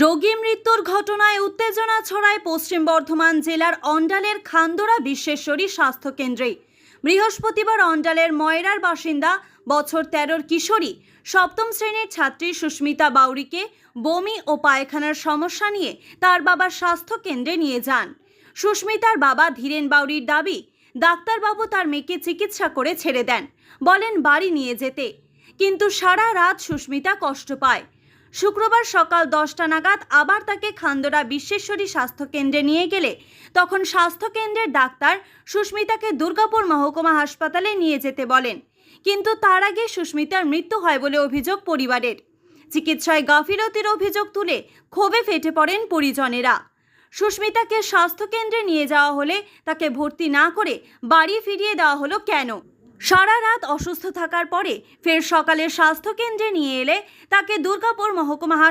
রোগী মৃত্যুর ঘটনায় উত্তেজনা ছড়ায় পশ্চিম বর্ধমান জেলার অন্ডালের খান্দোড়া বিশ্বেশ্বরী স্বাস্থ্য কেন্দ্রে। বৃহস্পতিবার অন্ডালের ময়রার বাসিন্দা বছর 13-র কিশোরী সপ্তম শ্রেণীর ছাত্রী সুস্মিতা বাউরিকে বমি ও পায়খানার সমস্যা নিয়ে তার বাবার স্বাস্থ্য কেন্দ্রে নিয়ে যান। সুস্মিতার বাবা ধীরেন বাউরির দাবি, ডাক্তারবাবু তার মেয়েকে চিকিৎসা করে ছেড়ে দেন, বলেন বাড়ি নিয়ে যেতে, কিন্তু সারা রাত সুস্মিতা কষ্ট পায়। শুক্রবার সকাল 10টা নাগাদ আবার তাকে খান্দোড়া বিশ্বেশ্বরী স্বাস্থ্য কেন্দ্রে নিয়ে গেলে তখন স্বাস্থ্য কেন্দ্রের ডাক্তার সুস্মিতাকে দুর্গাপুর মহকুমা হাসপাতালে নিয়ে যেতে বলেন, কিন্তু তার আগে সুস্মিতার মৃত্যু হয় বলে অভিযোগ পরিবারের। চিকিৎসায় গাফিলতির অভিযোগ তুলে ক্ষোভে ফেটে পড়েন পরিজনেরা। সুস্মিতাকে স্বাস্থ্য কেন্দ্রে নিয়ে যাওয়া হলে তাকে ভর্তি না করে বাড়ি ফিরিয়ে দেওয়া হলো কেন? সারা রাত অসুস্থ থাকার পরে ফের সকালে স্বাস্থ্য কেন্দ্রে নিয়ে এলে তাকে দুর্গাপুর মহকুমা